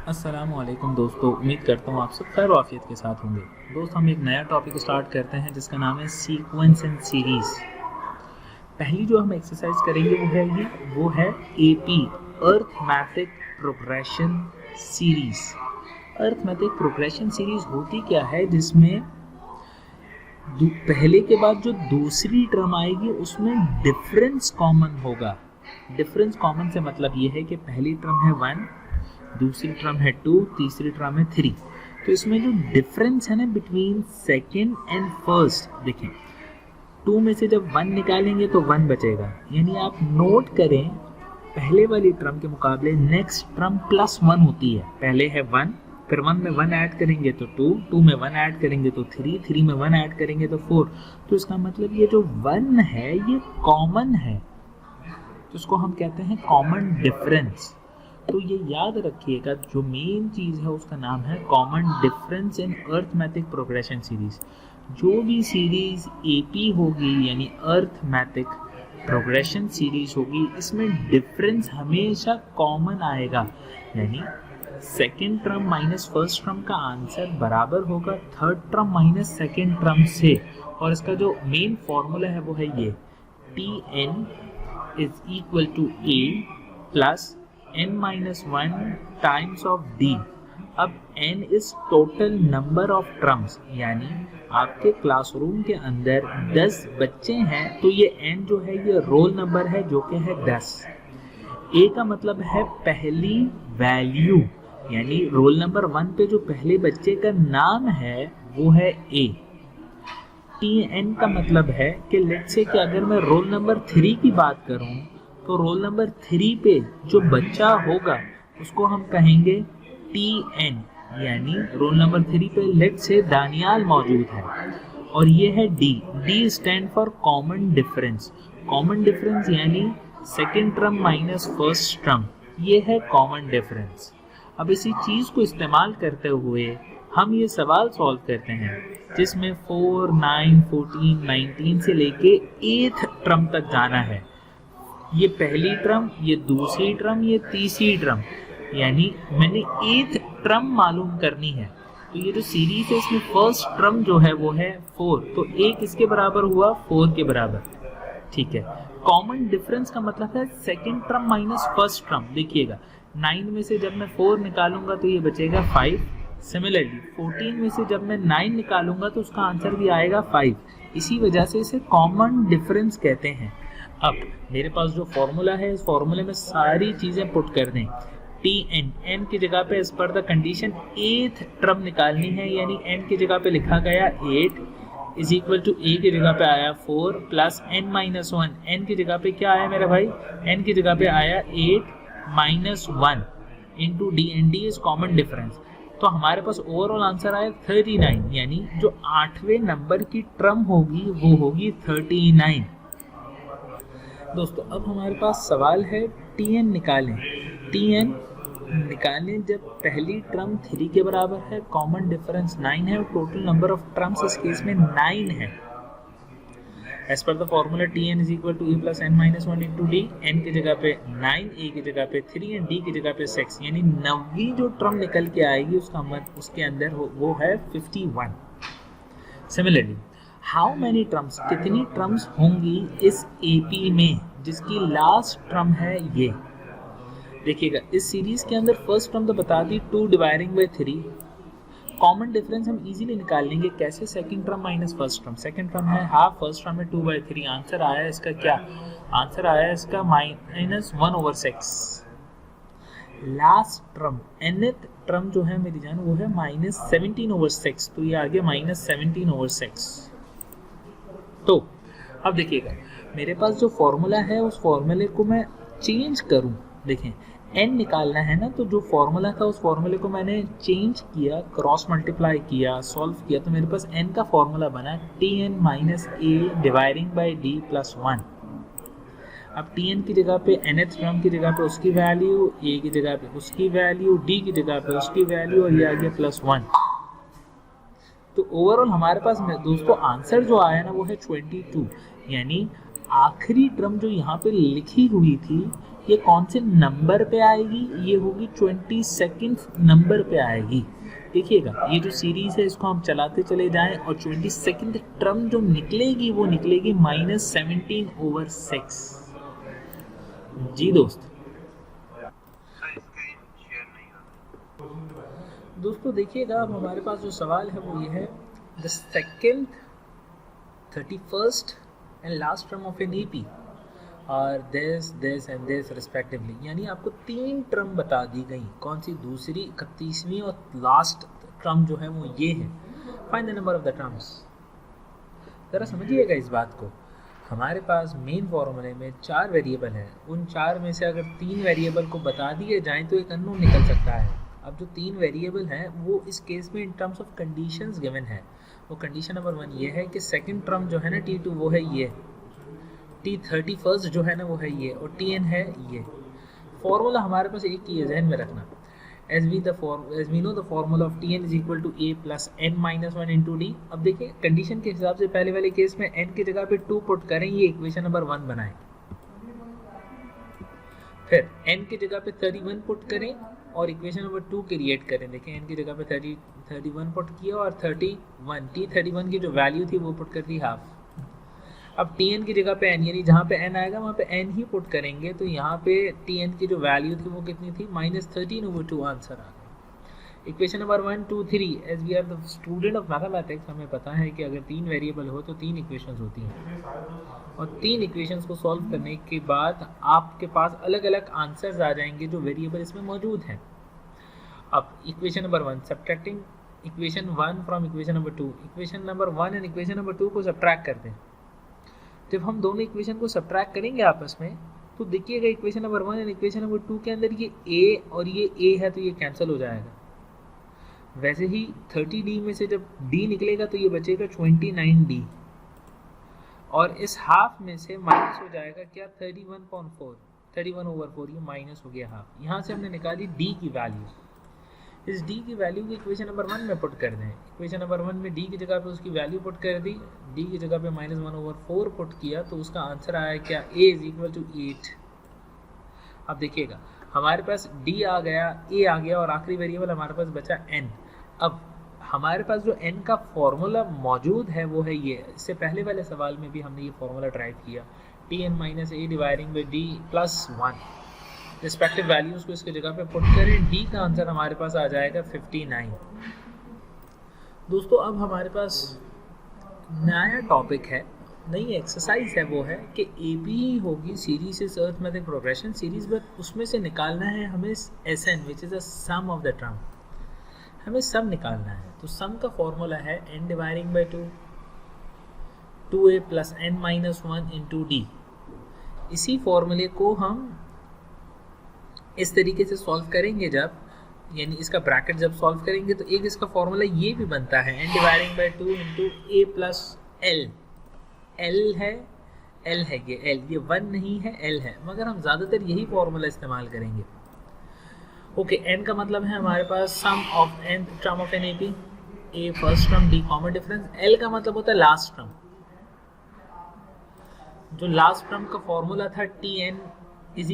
अस्सलामुअलैकुम दोस्तों, उम्मीद करता हूँ आप सब खैर वाफियत के साथ होंगे। दोस्त हम एक नया टॉपिक स्टार्ट करते हैं जिसका नाम है सीक्वेंस एंड सीरीज। पहली जो हम एक्सरसाइज करेंगे वो है AP, arithmetic progression series. Arithmetic progression series होती क्या है, जिसमें पहले के बाद जो दूसरी टर्म आएगी उसमें डिफरेंस कॉमन होगा। डिफरेंस कॉमन से मतलब ये है कि पहली टर्म है 1, दूसरी टर्म है 2, तीसरी टर्म है 3। तो इसमें जो डिफरेंस है ना बिटवीन सेकेंड एंड फर्स्ट, देखें 2 में से जब 1 निकालेंगे तो 1 बचेगा। यानी आप नोट करें, पहले वाली टर्म के मुकाबले नेक्स्ट टर्म प्लस 1 होती है। पहले है 1, फिर 1 में 1 ऐड करेंगे तो 2, 2 में 1 ऐड करेंगे तो 3, 3 में 1 ऐड करेंगे तो 4। तो इसका मतलब ये जो 1 है ये कॉमन है, तो इसको हम कहते हैं कॉमन डिफरेंस। तो ये याद रखिएगा, जो मेन चीज़ है उसका नाम है common difference in arithmetic progression series. जो भी सीरीज एपी होगी यानी अर्थमेटिक प्रोग्रेशन सीरीज होगी, इसमें डिफरेंस हमेशा कॉमन आएगा। यानी second term minus first term का आंसर बराबर होगा third term minus second term से। और इसका जो मेन फॉर्मूला है वो है ये, Tn is equal to A plus n-1 times of d। अब n is total number of terms, यानी आपके क्लासरूम के अंदर 10 बच्चे हैं तो ये n जो है ये रोल नंबर है जो कि है 10। a का मतलब है पहली वैल्यू, यानी रोल नंबर 1 पे जो पहले बच्चे का नाम है वो है a। Tn का मतलब है कि लेट्स से कि अगर मैं रोल नंबर 3 की बात करूं तो रोल नंबर 3 पे जो बच्चा होगा उसको हम कहेंगे Tn, यानी रोल नंबर 3 पे लेट्स से दानियाल मौजूद है। और ये है D stand for common difference. Common difference यानी second term minus first term, ये है कॉमन डिफरेंस। अब इसी चीज़ को इस्तेमाल करते हुए हम ये सवाल सॉल्व करते हैं जिसमें 4, 9, 14, 19 से लेके 8th टर्म तक जाना है। ये पहली टर्म, ये दूसरी टर्म, ये तीसरी टर्म, यानी मैंने 8th टर्म मालूम करनी है। तो ये जो सीरीज है इसमें फर्स्ट टर्म जो है वो है 4, तो 1 किसके बराबर हुआ, 4 के बराबर। ठीक है, कॉमन डिफरेंस का मतलब है second term minus first term. देखिएगा 9 में से जब मैं 4 निकालूंगा तो ये बचेगा 5। सिमिलरली 14 में से जब मैं 9 निकालूंगा तो उसका आंसर भी आएगा 5। इसी वजह से इसे कॉमन डिफरेंस कहते हैं। अब मेरे पास जो फॉर्मूला है, इस फॉर्मूले में सारी चीज़ें पुट कर दें। Tn, n की जगह पे as per the condition 8th term निकालनी है, यानी n की जगह पे लिखा गया 8 इज इक्वल टू a की जगह पे आया 4 प्लस n-1। n की जगह पे क्या आया मेरा भाई, n की जगह पे आया 8-1 into d, and d is common difference. तो हमारे पास ओवरऑल आंसर आया 39, यानी जो 8वें नंबर की टर्म होगी वो होगी 39। दोस्तों अब हमारे पास सवाल है Tn निकालें। Tn निकालें जब पहली टर्म 3 के बराबर है, कॉमन डिफरेंस 9 है और टोटल नंबर ऑफ टर्म्स इस केस में 9 है। As per the formula Tn is equal to a plus n-1 into d। n की जगह पे 9, a की जगह पे 3 एंड d की जगह पे 6, यानी 9वीं जो टर्म निकल के आएगी उसके अंदर वो है 51। सिमिलरली हाउ मैनी टर्म्स, कितनी टर्म्स होंगी इस AP में जिसकी लास्ट टर्म है ये। देखिएगा इस सीरीज के अंदर फर्स्ट टर्म तो बता दी 2 डिवाइडिंग बाय 3। कॉमन डिफरेंस हम इजीली निकाल लेंगे कैसे, second term minus first term. Second term है हाफ, फर्स्ट टर्म है 2/3। आंसर आया इसका क्या, आंसर आया इसका -1/6। लास्ट टर्म nth टर्म जो है मेरी जान वो है -17/6, तो ये आ गया -17/6। तो अब देखिएगा मेरे पास जो फॉर्मूला है उस फॉर्मूले को मैं चेंज करूं। देखें n निकालना है ना, तो जो फॉर्मूला था उस फॉर्मूले को मैंने चेंज किया, क्रॉस मल्टीप्लाई किया, सॉल्व किया, तो मेरे पास n का फॉर्मूला बना Tn minus a dividing by d plus 1। अब Tn की जगह पे nth टर्म की जगह पे उसकी वैल्यू, a की जगह पे उसकी वैल्यू, d की जगह पे उसकी वैल्यू, और ये आ गया +1। तो ओवरऑल हमारे पास दोस्तों आंसर जो आया ना वो है 22, यानी आखिरी टर्म जो यहाँ पे लिखी हुई थी ये कौन से नंबर पे आएगी, ये होगी 22nd नंबर पे आएगी। देखिएगा ये जो सीरीज है इसको हम चलाते चले जाएं और 22nd टर्म जो निकलेगी वो निकलेगी -17/6। जी दोस्तों देखिएगा अब हमारे पास जो सवाल है वो ये है, the second 31st and last term of n AP और दिस एंड दिस रिस्पेक्टिवली, यानी आपको 3 टर्म बता दी गई, कौन सी, दूसरी, 31वीं और लास्ट टर्म जो है वो ये है। Find the number of the terms. ज़रा समझिएगा इस बात को, हमारे पास मेन फॉर्मूले में 4 वेरिएबल हैं, उन 4 में से अगर 3 वेरिएबल को बता दिए जाएं तो एक अननोन निकल सकता है। अब जो 3 वेरिएबल हैं वो इस केस में in terms of conditions given है। वो कंडीशन नंबर 1 ये है कि सेकंड टर्म जो है ना T2 वो है ये, T31 जो है ना वो है ये, और Tn है ये। फॉर्मूला हमारे पास एक ही है, जहन में रखना, as we know the formula of Tn is equal to a plus n minus 1 into d। अब देखिए कंडीशन के हिसाब से पहले वाले केस में n की जगह पे 2 पुट करें, ये इक्वेशन नंबर 1 बनाएं। फिर n की जगह पे 31 पुट करें और इक्वेशन नंबर 2 क्रिएट करें। देखिए n की जगह पे 31 पुट किया और 31 की जो वैल्यू थी वो पुट कर दी हाफ। अब Tn की जगह पे n, यानी जहाँ पे n आएगा वहाँ पे n ही पुट करेंगे, तो यहाँ पे Tn की जो वैल्यू थी वो कितनी थी, -13/2 आंसर आ गया। Equation number 1, 2, 3, as we are the student of mathematics हमें पता है कि अगर 3 वेरिएबल हो तो 3 इक्वेशंस होती हैं, और 3 इक्वेशंस को सॉल्व करने के बाद आपके पास अलग अलग आंसर्स आ जाएंगे जो वेरिएबल इसमें मौजूद हैं। अब equation number 1, subtracting equation 1 from equation number 2, equation number 1 and equation number 2 को सब्ट्रैक्ट करते हैं। जब हम दोनों इक्वेशन को सब्ट्रैक्ट करेंगे आपस में तो देखिएगा equation number 1 and equation number 2 के अंदर ये a और ये a है तो ये कैंसिल हो जाएगा। वैसे ही 30d में से जब d निकलेगा तो ये बचेगा 29d, और इस हाफ में से माइनस हो जाएगा क्या, 31/4 ये माइनस हो गया हाफ। यहाँ से हमने निकाली d की वैल्यू, इस d की वैल्यू को इक्वेशन नंबर 1 में पुट कर दें। इक्वेशन नंबर 1 में d की जगह पे उसकी वैल्यू पुट कर दी, d की जगह पे -1/4 पुट किया तो उसका आंसर आया क्या, a = 8। अब देखिएगा हमारे पास d आ गया, a आ गया, और आखिरी वेरिएबल हमारे पास बचा n। अब हमारे पास जो n का फॉर्मूला मौजूद है वो है ये, इससे पहले वाले सवाल में भी हमने ये फॉर्मूला ड्राइव किया, Tn - a dividing by d + 1। Respective values को इसकी जगह पे पुट करें, d का आंसर हमारे पास आ जाएगा 59। दोस्तों अब हमारे पास नया टॉपिक है, नई एक्सरसाइज है, वो है कि AP होगी series is arithmetic progression series, but उसमें से निकालना है हमें SN which is the sum of the term, हमें सम निकालना है। तो सम का फॉर्मूला है n dividing by 2, 2a + n - 1 into d। इसी फॉर्मूले को हम इस तरीके से सॉल्व करेंगे, जब यानी इसका ब्रैकेट जब सॉल्व करेंगे तो एक इसका फॉर्मूला ये भी बनता है, n dividing by 2 into a + l। l है ये 1 नहीं है, l है, मगर हम ज़्यादातर यही फॉर्मूला इस्तेमाल करेंगे। ओके, n का मतलब है हमारे पास sum of n term of n AP, a first term, d common difference, l का मतलब होता है लास्ट टर्म। जो लास्ट टर्म का फॉर्मूला था Tn = a +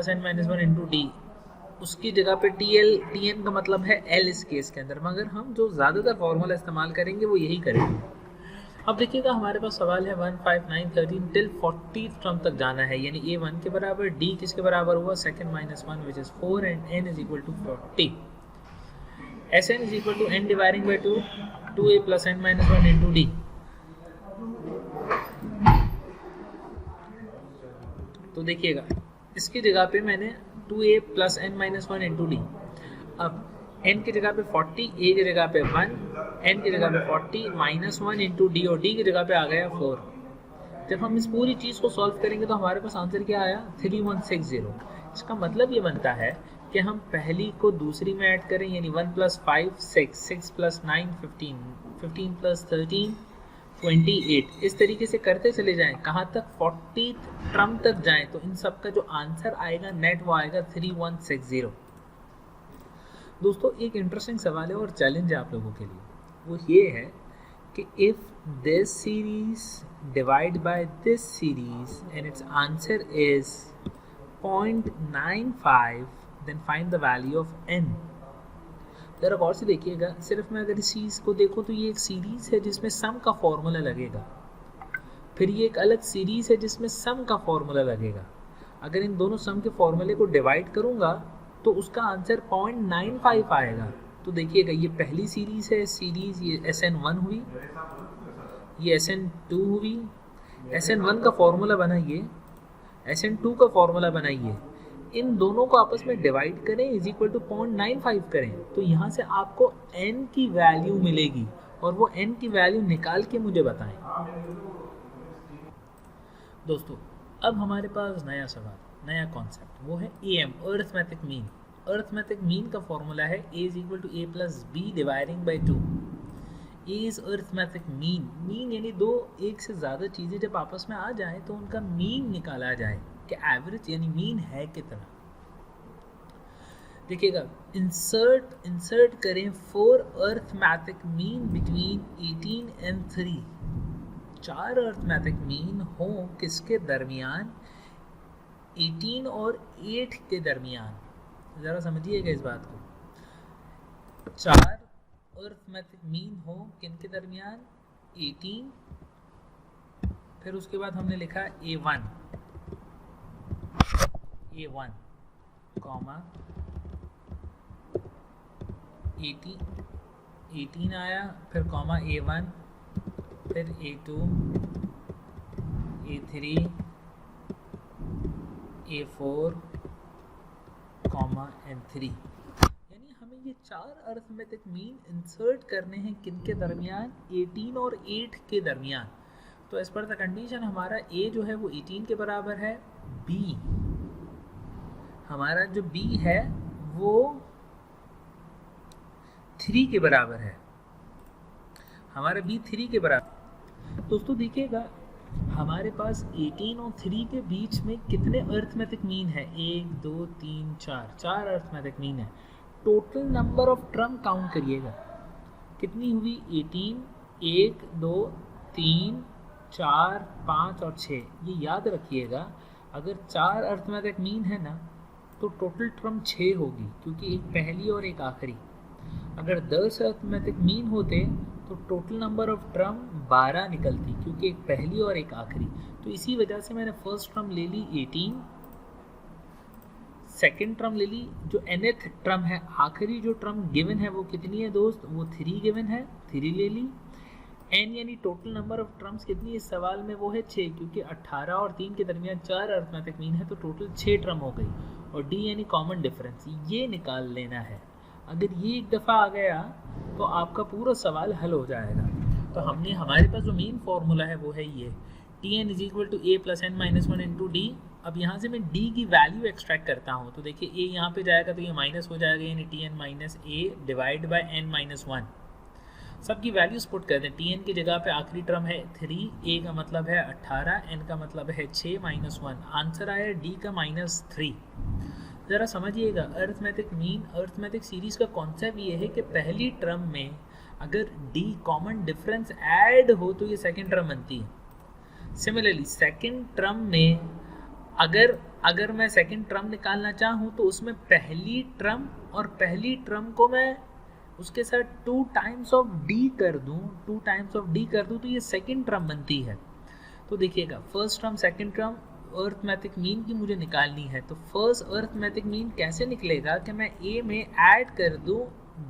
n - 1 into d, उसकी जगह पे Tn का मतलब है l इस केस के अंदर, मगर हम जो ज़्यादातर फॉर्मूला इस्तेमाल करेंगे वो यही करेंगे। अब देखिएगा हमारे पास सवाल है 1, 5, 9, 13 टिल 40 टर्म तक जाना है, यानी a 1 के बराबर, d किसके बराबर हुआ, second -1 which is 4 and n = 40। Sn = n dividing by 2, 2a + n - 1 into d। तो देखिएगा इसकी जगह पे मैंने 2a + n - 1 into d। अब n की जगह पे 40, a की जगह पे 1, n की जगह पे 40 -1 into d, और d की जगह पे आ गया 4। जब हम इस पूरी चीज़ को सॉल्व करेंगे तो हमारे पास आंसर क्या आया, 3160। इसका मतलब ये बनता है कि हम पहली को दूसरी में ऐड करें, यानी 1 + 5 6, 6 + 9 15, 15 + 13 28, इस तरीके से करते चले जाएं, कहाँ तक, 40 टर्म तक जाएं, तो इन सब का जो आंसर आएगा नेट वो आएगा 3160। दोस्तों एक इंटरेस्टिंग सवाल है और चैलेंज है आप लोगों के लिए, वो ये है कि if this series divide by this series and its answer is 0.95, then find the value of n. जरा गौर से देखिएगा, सिर्फ मैं अगर इस चीज़ को देखूँ तो ये एक सीरीज़ है जिसमें सम का फॉर्मूला लगेगा, फिर ये एक अलग सीरीज़ है जिसमें सम का फॉर्मूला लगेगा। अगर इन दोनों सम के फॉर्मूले को डिवाइड करूँगा तो उसका आंसर 0.95 आएगा। तो देखिएगा ये पहली सीरीज़ है, सीरीज़ ये SN1 हुई, ये SN2 हुई, SN1 का फॉर्मूला बनाइए, SN2 का फॉर्मूला बनाइए, इन दोनों को आपस में डिवाइड करें इज इक्वल टू 0.95 करें, तो यहाँ से आपको n की वैल्यू मिलेगी और वो n की वैल्यू निकाल के मुझे बताएं। दोस्तों अब हमारे पास नया सवाल, नया कॉन्सेप्ट, वो है AM, arithmetic mean. Arithmetic mean का फॉर्मूला है a is equal to a plus B dividing by 2। a is arithmetic mean. Mean यानी दो एक से ज़्यादा चीज़ें जब आपस में आ जाए तो उनका मीन निकाला जाए कि एवरेज यानी मीन है कितना। देखिएगा, इंसर्ट करें 4 arithmetic mean between 18 and 3। 4 arithmetic mean हो किसके दरमियान? 18 और 8 के दरमियान। ज़रा समझिएगा इस बात को। 4 अरिथमेटिक मीन हो किनके दरमियान? 18, फिर उसके बाद हमने लिखा A1 कॉमा 18 आया, फिर कॉमा A1, फिर A2, A3, A4 comma N3। यानी हमें ये 4 अरिथमेटिक मीन इंसर्ट करने हैं किनके दरमियान? 18 और 8 के दरमियान। तो एज पर द कंडीशन हमारा A जो है वो 18 के बराबर है, B हमारा जो B है वो 3 के बराबर है, हमारा B 3 के बराबर। दोस्तों देखिएगा, हमारे पास 18 और 3 के बीच में कितने अरिथमेटिक मीन है? 1 2 3 4 अरिथमेटिक मीन है। Total number of term count करिएगा, कितनी हुई? 18, 1 2 3 4 5 और 6। ये याद रखिएगा, अगर 4 अरिथमेटिक मीन है ना तो टोटल टर्म 6 होगी, क्योंकि एक पहली और एक आखिरी। अगर 10 अरिथमेटिक मीन होते तो टोटल नंबर ऑफ टर्म 12 निकलती, क्योंकि एक पहली और एक आखिरी। तो इसी वजह से मैंने फर्स्ट टर्म ले ली 18, सेकेंड टर्म ले ली जो nth टर्म है, आखिरी जो टर्म गिवन है वो कितनी है दोस्त? वो 3 गिवन है, 3 ले ली। n यानी टोटल नंबर ऑफ टर्म्स कितनी इस सवाल में? वो है 6, क्योंकि 18 और 3 के दरमियान 4 अरिथमेटिक मीन है, तो टोटल 6 टर्म हो गई। और d यानी कॉमन डिफरेंस, ये निकाल लेना है। अगर ये एक दफ़ा आ गया तो आपका पूरा सवाल हल हो जाएगा। तो हमने, हमारे पास जो मेन फॉर्मूला है वो है ये, Tn is equal to a plus n minus 1 into D. अब यहाँ से मैं d की वैल्यू एक्सट्रैक्ट करता हूँ, तो देखिए a यहाँ पे जाएगा तो ये माइनस हो जाएगा, यानी Tn minus a divide by n minus 1। सबकी वैल्यूज पुट कर दें। Tn की जगह पे आखिरी टर्म है 3, a का मतलब है 18, n का मतलब है 6 माइनस 1। आंसर आया d का -3। ज़रा समझिएगा, अरिथमेटिक मीन, अरिथमेटिक सीरीज़ का कॉन्सेप्ट ये है कि पहली टर्म में अगर d कॉमन डिफरेंस ऐड हो तो ये सेकंड टर्म बनती है। सिमिलरली सेकंड टर्म में अगर मैं सेकंड टर्म निकालना चाहूँ तो उसमें पहली टर्म और पहली टर्म को मैं उसके साथ 2 टाइम्स ऑफ d कर दूँ तो ये सेकंड टर्म बनती है। तो देखिएगा, first term second term arithmetic mean की मुझे निकालनी है, तो फर्स्ट अरिथमेटिक मीन कैसे निकलेगा कि मैं a में ऐड कर दूं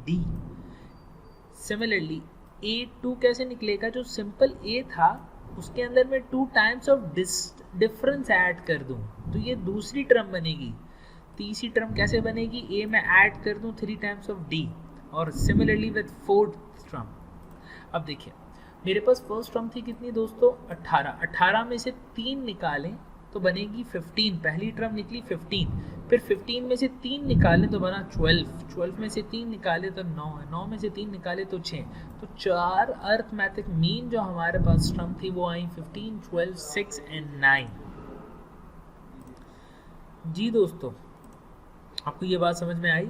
d। सिमिलरली a2 कैसे निकलेगा? जो सिंपल a था उसके अंदर मैं 2 टाइम्स ऑफ डिफरेंस ऐड कर दूं, तो ये दूसरी टर्म बनेगी। तीसरी टर्म कैसे बनेगी? a में ऐड कर दूं 3 टाइम्स ऑफ d। और सिमिलरली विद फोर्थ टर्म। अब देखिए, मेरे पास फर्स्ट टर्म थी कितनी दोस्तों? 18 में से 3 निकालें तो बनेगी 15। पहली टर्म निकली 15, फिर 15 में से 3 निकालें तो बना 12 में से 3 निकाले तो 9 में से 3 निकाले तो 6। तो 4 अरिथमेटिक मीन जो हमारे पास टर्म थी वो आई 15, 12, 6 एंड 9। जी दोस्तों, आपको ये बात समझ में आई?